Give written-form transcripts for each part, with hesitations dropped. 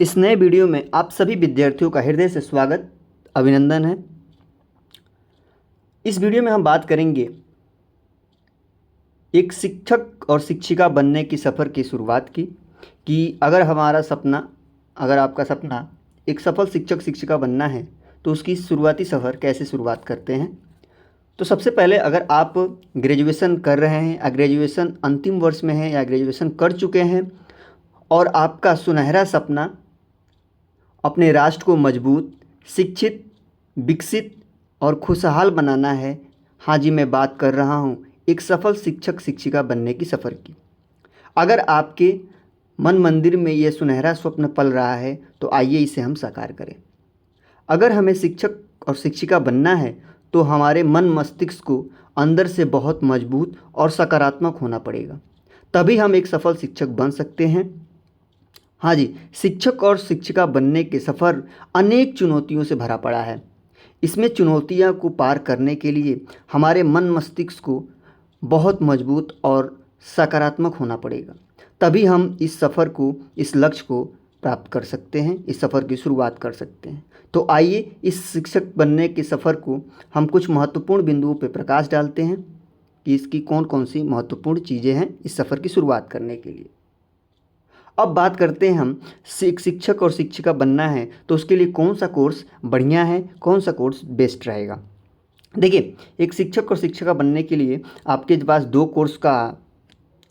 इस नए वीडियो में आप सभी विद्यार्थियों का हृदय से स्वागत, अभिनंदन है। इस वीडियो में हम बात करेंगे एक शिक्षक और शिक्षिका बनने की सफ़र की शुरुआत की कि अगर आपका सपना एक सफल शिक्षक शिक्षिका बनना है तो उसकी शुरुआती सफ़र कैसे शुरुआत करते हैं। तो सबसे पहले अगर आप ग्रेजुएशन कर रहे हैं या ग्रेजुएशन अंतिम वर्ष में हैं या ग्रेजुएशन कर चुके हैं और आपका सुनहरा सपना अपने राष्ट्र को मजबूत, शिक्षित, विकसित और खुशहाल बनाना है। हाँ जी, मैं बात कर रहा हूँ एक सफल शिक्षक शिक्षिका बनने की सफ़र की। अगर आपके मन मंदिर में ये सुनहरा स्वप्न पल रहा है तो आइए इसे हम साकार करें। अगर हमें शिक्षक और शिक्षिका बनना है तो हमारे मन मस्तिष्क को अंदर से बहुत मजबूत और सकारात्मक होना पड़ेगा, तभी हम एक सफल शिक्षक बन सकते हैं। हाँ जी, शिक्षक और शिक्षिका बनने के सफ़र अनेक चुनौतियों से भरा पड़ा है। इसमें चुनौतियाँ को पार करने के लिए हमारे मन मस्तिष्क को बहुत मजबूत और सकारात्मक होना पड़ेगा, तभी हम इस लक्ष्य को प्राप्त कर सकते हैं, इस सफ़र की शुरुआत कर सकते हैं। तो आइए इस शिक्षक बनने के सफ़र को हम कुछ महत्वपूर्ण बिंदुओं पर प्रकाश डालते हैं कि इसकी कौन कौन सी महत्वपूर्ण चीज़ें हैं इस सफ़र की शुरुआत करने के लिए। अब बात करते हैं हम शिक्षक और शिक्षिका बनना है तो उसके लिए कौन सा कोर्स बढ़िया है, कौन सा कोर्स बेस्ट रहेगा। देखिए, एक शिक्षक और शिक्षिका बनने के लिए आपके पास दो कोर्स का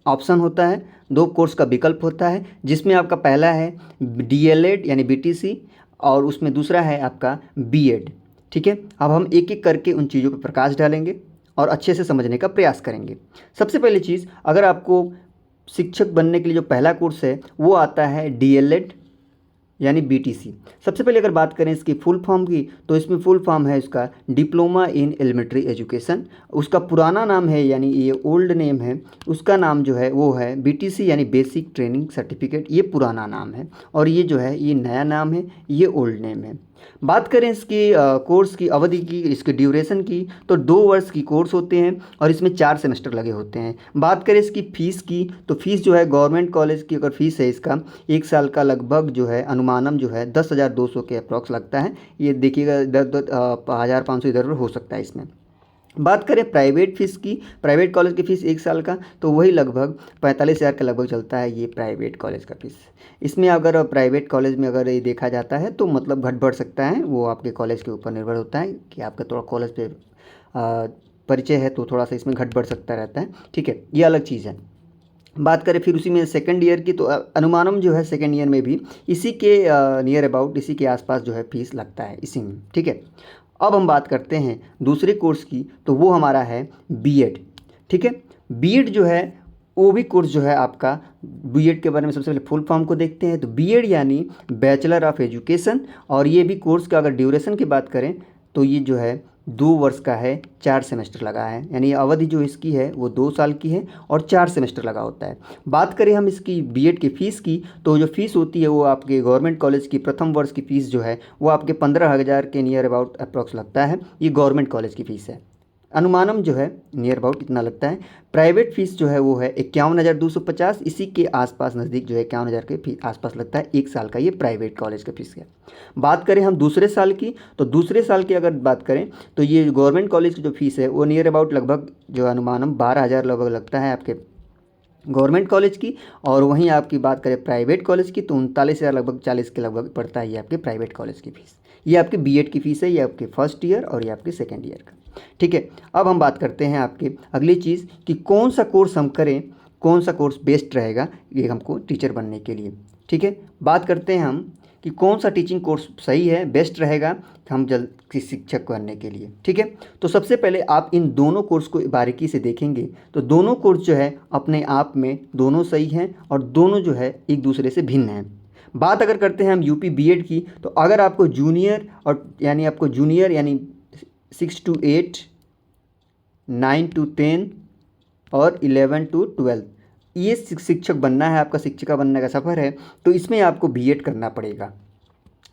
ऑप्शन होता है, दो कोर्स का विकल्प होता है, जिसमें आपका पहला है डीएलएड यानी बीटीसी और उसमें दूसरा है आपका बीएड। ठीक है, अब हम एक एक करके उन चीज़ों पर प्रकाश डालेंगे और अच्छे से समझने का प्रयास करेंगे। सबसे पहली चीज़, अगर आपको शिक्षक बनने के लिए जो पहला कोर्स है वो आता है डीएलएड यानी बीटीसी। सबसे पहले अगर बात करें इसकी फुल फॉर्म की तो इसमें फुल फॉर्म है इसका डिप्लोमा इन एलिमेंट्री एजुकेशन। उसका पुराना नाम है यानी ये ओल्ड नेम है, उसका नाम जो है वो है बीटीसी यानी बेसिक ट्रेनिंग सर्टिफिकेट। ये पुराना नाम है और ये जो है ये नया नाम है, ये ओल्ड नेम है। बात करें इसकी कोर्स की अवधि की, इसके ड्यूरेशन की, तो 2 वर्ष की कोर्स होते हैं और इसमें 4 सेमेस्टर लगे होते हैं। बात करें इसकी फ़ीस की तो फीस जो है गवर्नमेंट कॉलेज की अगर फ़ीस है इसका 1 साल का लगभग जो है अनुमानम जो है 10,200 के अप्रॉक्स लगता है। ये देखिएगा इधर उधर 1,500 इधर उधर हो सकता है इसमें। बात करें प्राइवेट फ़ीस की, प्राइवेट कॉलेज की फ़ीस 1 साल का तो वही लगभग 45,000 के लगभग चलता है ये प्राइवेट कॉलेज का फ़ीस। इसमें अगर प्राइवेट कॉलेज में अगर ये देखा जाता है तो मतलब घट बढ़ सकता है, वो आपके कॉलेज के ऊपर निर्भर होता है कि आपका थोड़ा कॉलेज पे परिचय है तो थोड़ा सा इसमें घट बढ़ सकता रहता है। ठीक है, ये अलग चीज़ है। बात करें फिर उसी में सेकंड ईयर की तो अनुमानम जो है सेकंड ईयर में भी इसी के नियर अबाउट इसी के आसपास जो है फीस लगता है इसी में। ठीक है, अब हम बात करते हैं दूसरे कोर्स की तो वो हमारा है बीएड। ठीक है, बीएड जो है वो भी कोर्स जो है आपका, बीएड के बारे में सबसे पहले फुल फॉर्म को देखते हैं तो बीएड यानी बैचलर ऑफ एजुकेशन। और ये भी कोर्स का अगर ड्यूरेशन की बात करें तो ये जो है 2 वर्ष का है, 4 सेमेस्टर लगा है, यानी अवधि जो इसकी है वो 2 साल की है और 4 सेमेस्टर लगा होता है। बात करें हम इसकी बीएड की फ़ीस की तो जो फ़ीस होती है वो आपके गवर्नमेंट कॉलेज की प्रथम वर्ष की फ़ीस जो है वो आपके 15,000 के नियर अबाउट अप्रॉक्स लगता है। ये गवर्नमेंट कॉलेज की फ़ीस है, अनुमानम जो है नियर अबाउट इतना लगता है। प्राइवेट फ़ीस जो है वो है 51,250, इसी के आसपास नज़दीक जो है 51,000 के आसपास लगता है 1 साल का, ये प्राइवेट कॉलेज का फ़ीस है। बात करें हम दूसरे साल की तो दूसरे साल की अगर बात करें तो ये गवर्नमेंट कॉलेज की जो फ़ीस है वो नियर अबाउट लगभग जो अनुमानम 12,000 लगभग लगता है आपके गवर्नमेंट कॉलेज की। और वहीं आपकी बात करें प्राइवेट कॉलेज की तो 39,000 लगभग 40 के लगभग पड़ता है ये आपके प्राइवेट कॉलेज की फ़ीस। ये आपकी बीएड की फ़ीस है, ये आपके फर्स्ट ईयर और ये आपके सेकेंड ईयर का। ठीक है, अब हम बात करते हैं आपके अगली चीज़ कि कौन सा कोर्स हम करें, कौन सा कोर्स बेस्ट रहेगा ये हमको टीचर बनने के लिए। ठीक है, बात करते हैं हम कि कौन सा टीचिंग कोर्स सही है, बेस्ट रहेगा हम जल्द की शिक्षक बनने के लिए। ठीक है, तो सबसे पहले आप इन दोनों कोर्स को बारीकी से देखेंगे तो दोनों कोर्स जो है अपने आप में दोनों सही हैं और दोनों जो है एक दूसरे से भिन्न हैं। बात अगर करते हैं हम यूपी बीएड की तो अगर आपको जूनियर यानी 6 to 8, 9 to 10 और 11 to 12 ये शिक्षक बनना है, आपका शिक्षिका बनने का सफ़र है तो इसमें आपको बीएड करना पड़ेगा।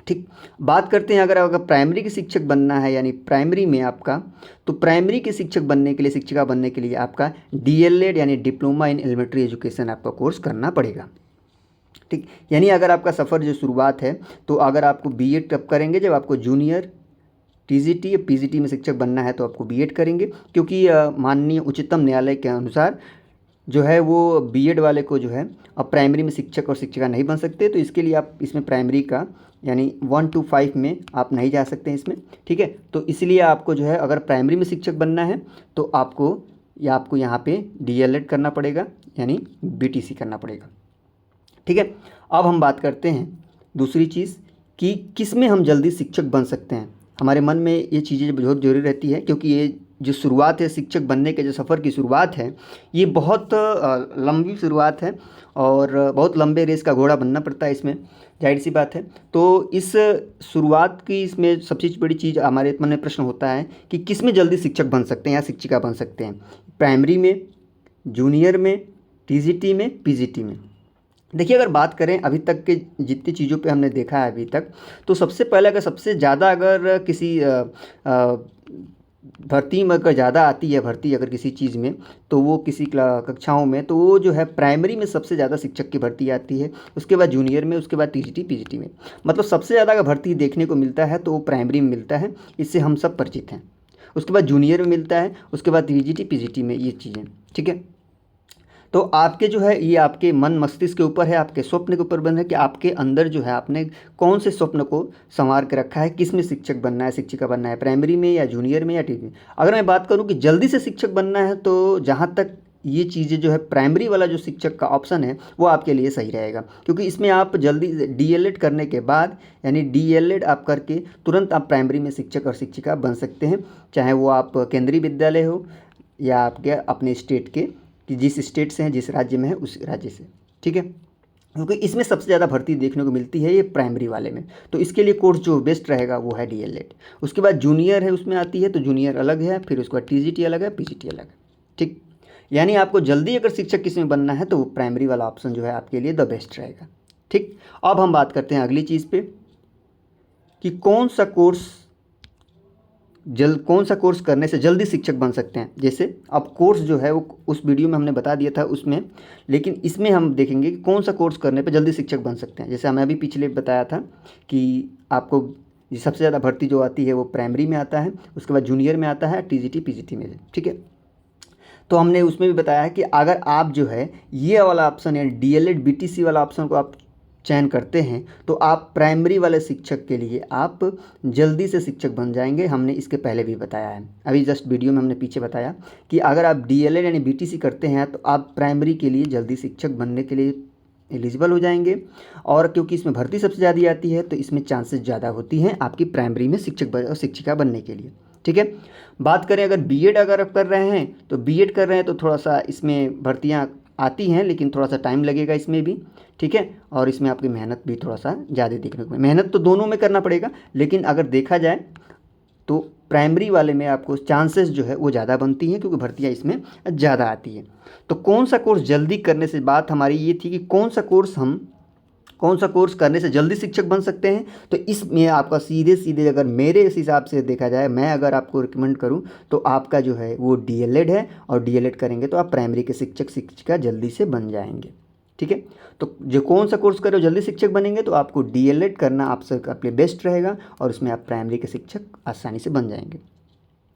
ठीक, बात करते हैं अगर प्राइमरी के शिक्षक बनना है यानी प्राइमरी में आपका, तो प्राइमरी के शिक्षक बनने के लिए, शिक्षिका बनने के लिए आपका डीएलएड यानी डिप्लोमा इन एलिमेंट्री एजुकेशन आपका कोर्स करना पड़ेगा। ठीक, यानी अगर आपका सफ़र जो शुरुआत है, तो अगर आपको बीएड कब करेंगे, जब आपको जूनियर, टीजीटी या पीजीटी में शिक्षक बनना है तो आपको बीएड करेंगे, क्योंकि माननीय उच्चतम न्यायालय के अनुसार जो है वो बीएड वाले को जो है अब प्राइमरी में शिक्षक और शिक्षिका नहीं बन सकते, तो इसके लिए आप इसमें प्राइमरी का यानी 1 to 5 में आप नहीं जा सकते हैं इसमें। ठीक है, तो इसलिए आपको जो है अगर प्राइमरी में शिक्षक बनना है तो आपको यहाँ पे डीएलएड करना पड़ेगा, यानी बीटीसी करना पड़ेगा। ठीक है, अब हम बात करते हैं दूसरी चीज़ कि किस में हम जल्दी शिक्षक बन सकते हैं। हमारे मन में ये चीज़ें बहुत ज़रूरी रहती है, क्योंकि ये जो शुरुआत है शिक्षक बनने के, जो सफ़र की शुरुआत है, ये बहुत लंबी शुरुआत है और बहुत लंबे रेस का घोड़ा बनना पड़ता है इसमें, जाहिर सी बात है। तो इस शुरुआत की इसमें सबसे बड़ी चीज़ हमारे मन में प्रश्न होता है कि किस में जल्दी शिक्षक बन सकते हैं या शिक्षिका बन सकते हैं, प्राइमरी में, जूनियर में, टीजीटी में, पीजीटी में। देखिए, अगर बात करें अभी तक के जितनी चीज़ों पे हमने देखा है अभी तक, तो सबसे पहले अगर सबसे ज़्यादा अगर किसी भर्ती में अगर ज़्यादा आती है भर्ती अगर किसी चीज़ में, तो वो किसी कक्षाओं में, तो वो जो है प्राइमरी में सबसे ज़्यादा शिक्षक की भर्ती आती है, उसके बाद जूनियर में, उसके बाद टीजीटी पीजीटी में। मतलब सबसे ज़्यादा अगर भर्ती देखने को मिलता है तो वो प्राइमरी में मिलता है, इससे हम सब परिचित हैं। उसके बाद जूनियर में मिलता है, उसके बाद टीजीटी पीजीटी में, ये चीज़ें। ठीक है, तो आपके जो है ये आपके मन मस्तिष्क के ऊपर है, आपके स्वप्न के ऊपर बंद है कि आपके अंदर जो है आपने कौन से स्वप्न को संवार के रखा है, किस में शिक्षक बनना है, शिक्षिका बनना है, प्राइमरी में या जूनियर में या टीजी में। अगर मैं बात करूं कि जल्दी से शिक्षक बनना है, तो जहां तक ये चीज़ें जो है प्राइमरी वाला जो शिक्षक का ऑप्शन है वो आपके लिए सही रहेगा, क्योंकि इसमें आप जल्दी डीएलएड करने के बाद, यानी डीएलएड आप करके तुरंत आप प्राइमरी में शिक्षक और शिक्षिका बन सकते हैं, चाहे वो आप केंद्रीय विद्यालय हो या आपके अपने स्टेट के, कि जिस स्टेट से हैं, जिस राज्य में है उस राज्य से। ठीक है, क्योंकि इसमें सबसे ज़्यादा भर्ती देखने को मिलती है ये प्राइमरी वाले में, तो इसके लिए कोर्स जो बेस्ट रहेगा वो है डीएलएड। उसके बाद जूनियर है, उसमें आती है, तो जूनियर अलग है, फिर उसके बाद टीजीटी अलग है, पीजीटी अलग है। ठीक, यानी आपको जल्दी अगर शिक्षक किस में बनना है तो वो प्राइमरी वाला ऑप्शन जो है आपके लिए द बेस्ट रहेगा। ठीक, अब हम बात करते हैं अगली चीज़ पे कि कौन सा कोर्स करने से जल्दी शिक्षक बन सकते हैं। जैसे अब कोर्स जो है वो उस वीडियो में हमने बता दिया था उसमें, लेकिन इसमें हम देखेंगे कि कौन सा कोर्स करने पे जल्दी शिक्षक बन सकते हैं। जैसे हमें अभी पिछले बताया था कि आपको सबसे ज़्यादा भर्ती जो आती है वो प्राइमरी में आता है, उसके बाद जूनियर में आता है, टीजीटी पीजीटी में। ठीक है, तो हमने उसमें भी बताया है कि अगर आप जो है ये वाला ऑप्शन यानी डीएलएड बीटीसी वाला ऑप्शन को आप चयन करते हैं, तो आप प्राइमरी वाले शिक्षक के लिए आप जल्दी से शिक्षक बन जाएंगे। हमने इसके पहले भी बताया है, अभी जस्ट वीडियो में हमने पीछे बताया कि अगर आप डीएलएड यानी बीटीसी करते हैं तो आप प्राइमरी के लिए जल्दी शिक्षक बनने के लिए एलिजिबल हो जाएंगे, और क्योंकि इसमें भर्ती सबसे ज़्यादा आती है तो इसमें चांसेस ज़्यादा होती हैं आपकी प्राइमरी में शिक्षक और शिक्षिका बनने के लिए। ठीक है, बात करें अगर बीएड अगर आप कर रहे हैं, तो बीएड कर रहे हैं तो थोड़ा सा इसमें भर्तियाँ आती हैं, लेकिन थोड़ा सा टाइम लगेगा इसमें भी। ठीक है, और इसमें आपकी मेहनत भी थोड़ा सा ज़्यादा देखने को, मेहनत तो दोनों में करना पड़ेगा, लेकिन अगर देखा जाए तो प्राइमरी वाले में आपको चांसेस जो है वो ज़्यादा बनती हैं, क्योंकि भर्तियाँ इसमें ज़्यादा आती हैं। तो कौन सा कोर्स जल्दी करने से, बात हमारी ये थी कि कौन सा कोर्स करने से जल्दी शिक्षक बन सकते हैं। तो इसमें आपका सीधे अगर मेरे इस हिसाब से देखा जाए, मैं अगर आपको रिकमेंड करूं तो आपका जो है वो डीएलएड है, और डीएलएड करेंगे तो आप प्राइमरी के शिक्षक शिक्षिका जल्दी से बन जाएंगे। ठीक है, तो जो कौन सा कोर्स करो जल्दी शिक्षक बनेंगे, तो आपको डीएलएड करना आपसे अपने बेस्ट रहेगा, और उसमें आप प्राइमरी के शिक्षक आसानी से बन जाएंगे।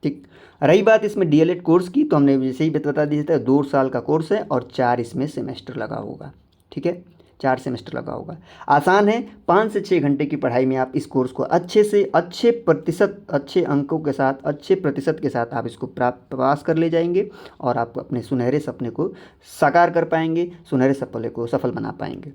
ठीक, रही बात इसमें डीएलएड कोर्स की, तो हमने जैसे ही बता दिया था 2 साल का कोर्स है और 4 इसमें सेमेस्टर लगा होगा। ठीक है, 4 सेमेस्टर लगा होगा, आसान है। 5 से 6 घंटे की पढ़ाई में आप इस कोर्स को अच्छे अंकों के साथ, अच्छे प्रतिशत के साथ आप इसको पास कर ले जाएंगे, और आप अपने सुनहरे सपने को साकार कर पाएंगे, सुनहरे सपने को सफल बना पाएंगे।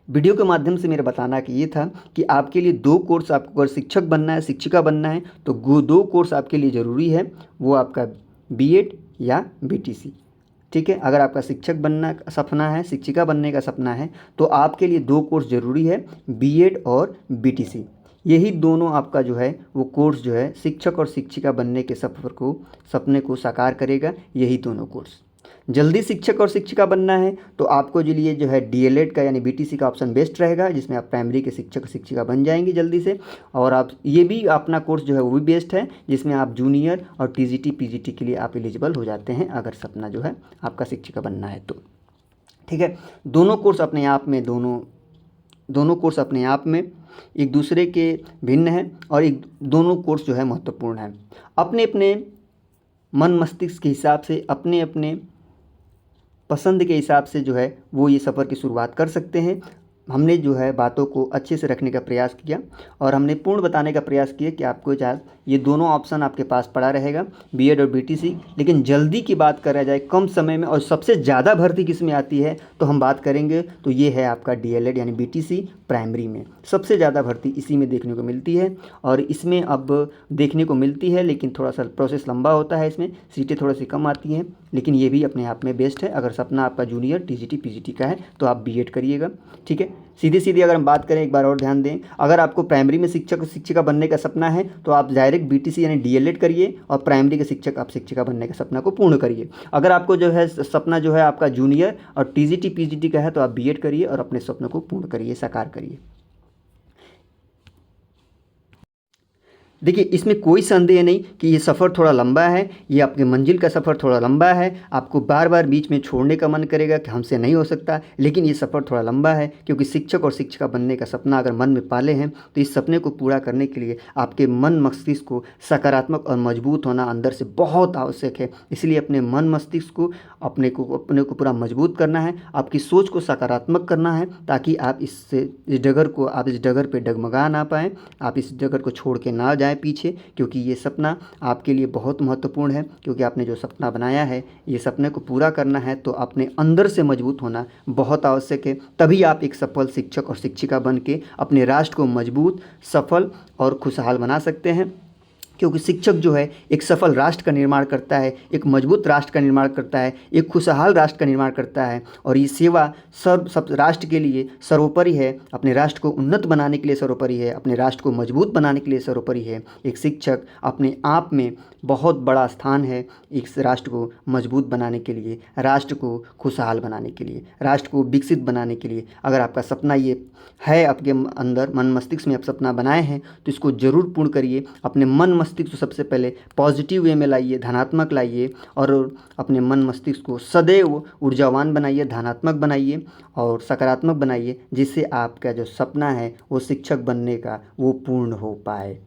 वीडियो के माध्यम से मेरा बताना कि ये था कि आपके लिए 2 कोर्स, आपको अगर शिक्षक बनना है, शिक्षिका बनना है, तो 2 कोर्स आपके लिए ज़रूरी है, वो आपका बीएड या बीटीसी। ठीक है, अगर आपका शिक्षक बनना का सपना है, शिक्षिका बनने का सपना है, तो आपके लिए 2 कोर्स ज़रूरी है, बीएड और बीटीसी। यही दोनों आपका जो है वो कोर्स जो है शिक्षक और शिक्षिका बनने के सपने को साकार करेगा। यही दोनों कोर्स, जल्दी शिक्षक और शिक्षिका बनना है तो आपको जो लिए जो है डीएलएड का यानी बीटीसी का ऑप्शन बेस्ट रहेगा, जिसमें आप प्राइमरी के शिक्षक शिक्षिका बन जाएंगे जल्दी से। और आप ये भी अपना कोर्स जो है वो भी बेस्ट है, जिसमें आप जूनियर और टीजीटी पीजीटी के लिए आप एलिजिबल हो जाते हैं, अगर सपना जो है आपका शिक्षिका बनना है तो। ठीक है। दोनों कोर्स अपने आप में दोनों कोर्स अपने आप में एक दूसरे के भिन्न हैं और एक दोनों कोर्स जो है महत्वपूर्ण है। अपने अपने मन मस्तिष्क के हिसाब से, अपने अपने पसंद के हिसाब से जो है वो ये सफ़र की शुरुआत कर सकते हैं। हमने जो है बातों को अच्छे से रखने का प्रयास किया और हमने पूर्ण बताने का प्रयास किया कि आपको आज ये दोनों ऑप्शन आपके पास पड़ा रहेगा, बीएड और बीटीसी। लेकिन जल्दी की बात करा जाए, कम समय में और सबसे ज़्यादा भर्ती किस में आती है तो हम बात करेंगे तो ये है आपका डीएलएड यानी बीटीसी प्राइमरी में। सबसे ज़्यादा भर्ती इसी में देखने को मिलती है और इसमें अब देखने को मिलती है, लेकिन थोड़ा सा प्रोसेस लंबा होता है, इसमें सीटें थोड़ी सी कम आती हैं, लेकिन ये भी अपने आप में बेस्ट है। अगर सपना आपका जूनियर टीजीटी पीजीटी का है तो आप बीएड करिएगा, ठीक है। सीधी सीधी अगर हम बात करें, एक बार और ध्यान दें, अगर आपको प्राइमरी में शिक्षक शिक्षिका बनने का सपना है तो आप डायरेक्ट बीटीसी यानी डीएलएड करिए और प्राइमरी के शिक्षक आप शिक्षिका बनने का सपना को पूर्ण करिए। अगर आपको जो है सपना जो है आपका जूनियर और टीजीटी पीजीटी का है तो आप बीएड करिए और अपने सपनों को पूर्ण करिए, साकार करिए। देखिए, इसमें कोई संदेह नहीं कि ये सफ़र थोड़ा लंबा है, ये आपके मंजिल का सफ़र थोड़ा लंबा है। आपको बार बार बीच में छोड़ने का मन करेगा कि हमसे नहीं हो सकता, लेकिन ये सफ़र थोड़ा लंबा है, क्योंकि शिक्षक और शिक्षिका बनने का सपना अगर मन में पाले हैं तो इस सपने को पूरा करने के लिए आपके मन मस्तिष्क को सकारात्मक और मजबूत होना अंदर से बहुत आवश्यक है। इसलिए अपने मन मस्तिष्क को अपने को पूरा मजबूत करना है, आपकी सोच को सकारात्मक करना है, ताकि आप इस डगर पर डगमगा ना पाएँ, आप इस डगर को छोड़ के ना जाएँ पीछे, क्योंकि ये सपना आपके लिए बहुत महत्वपूर्ण है। क्योंकि आपने जो सपना बनाया है, ये सपने को पूरा करना है तो अपने अंदर से मजबूत होना बहुत आवश्यक है। तभी आप एक सफल शिक्षक और शिक्षिका बन के अपने राष्ट्र को मजबूत, सफल और खुशहाल बना सकते हैं। क्योंकि शिक्षक जो है एक सफल राष्ट्र का निर्माण करता है, एक मजबूत राष्ट्र का निर्माण करता है, एक खुशहाल राष्ट्र का निर्माण करता है। और ये सेवा सब राष्ट्र के लिए सर्वोपरि है, अपने राष्ट्र को उन्नत बनाने के लिए सर्वोपरि है, अपने राष्ट्र को मजबूत बनाने के लिए सर्वोपरि है। एक शिक्षक अपने आप में बहुत बड़ा स्थान है इस राष्ट्र को मजबूत बनाने के लिए, राष्ट्र को खुशहाल बनाने के लिए, राष्ट्र को विकसित बनाने के लिए। अगर आपका सपना ये है, आपके अंदर मन मस्तिष्क में आप सपना बनाए हैं तो इसको ज़रूर पूर्ण करिए। अपने मन मस्तिष्क को सबसे पहले पॉजिटिव वे में लाइए, धनात्मक लाइए और अपने मन मस्तिष्क को सदैव ऊर्जावान बनाइए, धनात्मक बनाइए और सकारात्मक बनाइए, जिससे आपका जो सपना है वो शिक्षक बनने का वो पूर्ण हो पाए।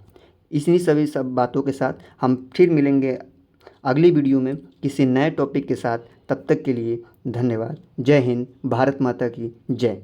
इन्हीं सभी सब बातों के साथ हम फिर मिलेंगे अगली वीडियो में किसी नए टॉपिक के साथ। तब तक के लिए धन्यवाद। जय हिंद, भारत माता की जय।